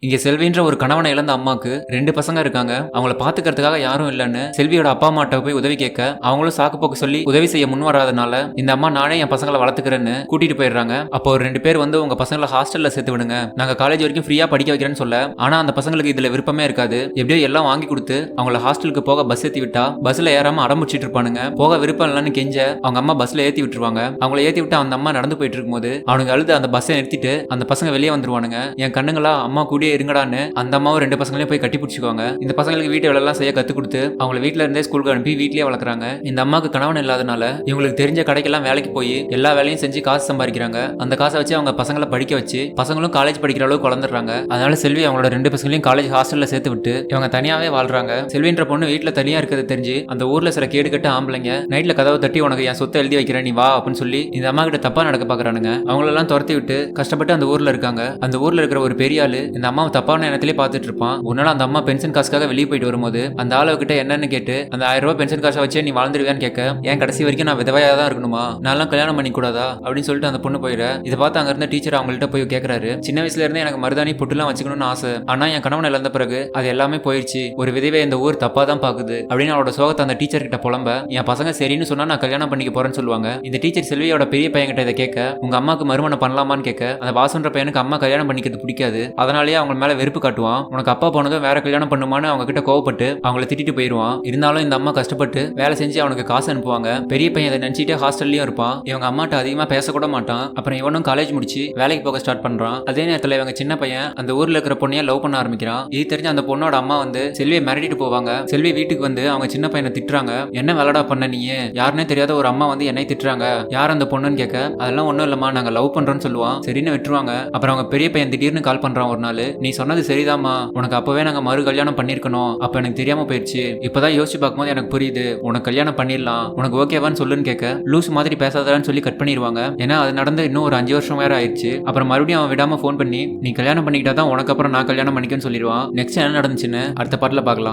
இங்க செல்வின்ற ஒரு கணவனை இழந்த அம்மாக்கு 2 பசங்க இருக்காங்க. அவங்கள பாத்துக்கிறதுக்காக யாரும் இல்லன்னு செல்வியோட அப்பா அம்மாட்ட போய் உதவி கேட்க அவங்களும் சாக்கு போக்கு சொல்லி உதவி செய்ய முன் வராதனால இந்த அம்மா நானே என் பசங்களை வளர்த்துக்கிறேன்னு கூட்டிட்டு போயிடுறாங்க. அப்போ ஒரு 2 பேர் வந்து உங்க பசங்களை ஹாஸ்டல்ல சேர்த்து விடுங்க, நாங்க காலேஜ் வரைக்கும் ஃப்ரீயா படிக்க வைக்கிறேன்னு சொல்ல, ஆனா அந்த பசங்களுக்கு இதுல விருப்பமே இருக்காது. எப்படியோ எல்லாம் வாங்கி கொடுத்து அவங்கள ஹாஸ்டலுக்கு போக பஸ் ஏத்தி விட்டா பஸ்ல ஏறாம அடம்பிடிச்சிட்டு இருப்பானுங்க. போக விருப்பம் இல்லைன்னு கெஞ்ச அவங்க அம்மா பஸ்ல ஏத்தி விட்டுருவாங்க. அவங்கள ஏத்தி விட்டு அந்த அம்மா நடந்து போயிட்டு இருக்கும்போது அவனுக்கு அழுது அந்த பஸ்ஸை நிறுத்திட்டு அந்த பசங்க வெளியே வந்துருவானுங்க. என் கண்ணுங்களா அம்மா கூடயே இருங்கடான்னு அந்த அம்மாவும் 2 பசங்களையும் போய் கட்டி பிடிச்சிக்குவாங்க. இந்த பசங்களுக்கு வீட்டு வேலை எல்லாம் செய்ய கத்து கொடுத்து அவங்கள வீட்டுல இருந்தே ஸ்கூலுக்கு அனுப்பி வீட்லயே வளர்க்குறாங்க. இந்த அம்மாவுக்கு கணவன் இல்லாதனால இவங்களுக்கு தெரிஞ்ச கடைக்கெல்லாம் வேலைக்கு போய் எல்லா வேலையும் செஞ்சு காசு சம்பாதிக்கிறாங்க. அந்த காசை வச்சு அவங்க பசங்களை படிக்க வச்சு பசங்களும் காலேஜ் படிக்கிற அளவுக்கு வளர்ந்துடுறாங்க. அதனால செல்வி அவங்களோட 2 பசங்களையும் காலேஜ் ஹாஸ்டல்ல சேர்த்து விட்டு இவங்க தனியாவே வாழ்றாங்க. செல்வின்ற பொண்ணு வீட்டுல தனியா இருக்கிறது தெரிஞ்சு அந்த ஊர்ல சில கேடு கட்ட ஆம்பளைங்க நைட்ல கதவை தட்டி உனக்கு என் சொத்தை எழுதி வைக்கிறேன் நீ வா அப்படின்னு சொல்லி இந்த அம்மா கிட்ட தப்பா நடக்க பாக்குறானுங்க. அவங்களெல்லாம் துரத்தி விட்டு கஷ்டப்பட்டு அந்த ஊர்ல இருக்காங்க. அந்த ஊர்ல இருக்கிற ஒரு பெரிய ஆளு இந்த அம்மாவை தப்பான எண்ணத்திலே பார்த்துட்டு இருப்பான். ஒரு நாள் அந்த அம்மா பென்ஷன் காசுக்காக வெளியே போயிட்டு வரும்போது அந்த ஆளு கிட்ட என்னன்னு கேட்டு அந்த 1000 ரூபாய் பென்ஷன் காசை வச்சே நீ வாழ்ந்துருவியான்னு கேட்க, ஏன் கடைசி வரைக்கும் நான் விதவையா தான் இருக்கணுமா, நான்லாம் கல்யாணம் பண்ணி கூடாதா அப்படின்னு சொல்லிட்டு அந்த பொண்ணு போயிட. இதை பார்த்து அங்க இருந்த டீச்சர் அவங்கள்ட்ட போய் கேட்கறாரு, சின்ன வயசுல இருந்தே எனக்கு மருதாணி பொட்டுலாம் வச்சுக்கணும்னு ஆசை, ஆனா என் கணவன் இழந்த பிறகு அது எல்லாமே போயிடுச்சு, ஒரு விதவை இந்த ஊர் தப்பா தான் பாக்குது அப்படின்னு அவளோட சோகத்தை அந்த டீச்சர் கிட்ட புலம்ப, என் பசங்க சரின்னு சொன்னா நான் கல்யாணம் பண்ணிக்க போறேன்னு சொல்லுவாங்க. இந்த டீச்சர் செல்வியோட பெரிய பையன் கிட்ட இதை கேட்க, உங்க அம்மாக்கு மறுமணம் பண்ணலாமான்னு கேட்க, அந்த வாசுன்ற பையனுக்கு அம்மா கல்யாணம் பண்ணிக்கிறது பிடிக்காது, அதனாலேயே அவங்க மேல வெறுப்பு காட்டுவான். உனக்கு அப்பா போனதும் வேற கல்யாணம் பண்ணுமான்னு அவங்க கிட்ட கோவப்பட்டு அவங்கள திட்டிட்டு போயிருவான். இருந்தாலும் இந்த அம்மா கஷ்டப்பட்டு வேலை செஞ்சு அவனுக்கு காசு அனுப்புவாங்க. பெரிய பையன் இதை நினைச்சிட்டே ஹாஸ்டல்லயும் இருப்பான். இவங்க அம்மாட்ட அதிகமா பேசக்கூட மாட்டான். அப்புறம் இவனும் காலேஜ் முடிச்சு வேலைக்கு போக ஸ்டார்ட் பண்றான். அதே நேரத்துல இவங்க சின்ன பையன் அந்த ஊர்ல இருக்கிற பொண்ணைய லவ் பண்ண ஆரம்பிக்கிறான். இது தெரிஞ்ச அந்த பொண்ணோட அம்மா வந்து செல்வியை மிரட்டிட்டு போவாங்க. செல்வி வீட்டுக்கு வந்து அவங்க சின்ன பையனை திட்டுறாங்க. என்ன வேலைடா பண்ண நீ, யாருன்னே தெரியாத ஒரு அம்மா வந்து என்னை திட்டுறாங்க, யார் அந்த பொண்ணுன்னு கேட்க, அதெல்லாம் ஒண்ணும் இல்லம்மா நாங்க லவ் பண்றோம்னு சொல்லுவான். சரின்னு விட்டுருவாங்க. அப்புறம் அவங்க பெரிய பையன் திடீர்னு கால் பண்றான் ஒரு நாள், நீ சொன்னது சரிதாம்மா, உனக்கு அப்பவே நாங்க மறு கல்யாணம் பண்ணிருக்கணும், அப்ப எனக்கு தெரியாம போயிடுச்சு, இப்பதான் யோசிச்சு பார்க்கும்போது எனக்கு புரியுது, உனக்கு கல்யாணம் பண்ணிடலாம், உனக்கு ஓகேவான்னு சொல்லுன்னு கேட்க, லூஸ் மாதிரி பேசாதான்னு சொல்லி கட் பண்ணிடுவாங்க. ஏன்னா அது நடந்து இன்னும் ஒரு 5 வருஷம் வேற ஆயிடுச்சு. அப்புறம் மறுபடியும் அவன் விடாம ஃபோன் பண்ணி நீ கல்யாணம் பண்ணிக்கிட்டா தான் உனக்கு அப்புறம் நான் கல்யாணம் பண்ணிக்கன்னு சொல்லிடுவான். நெக்ஸ்ட் என்ன நடந்துச்சுன்னு அடுத்த பாட்டுல பார்க்கலாம்.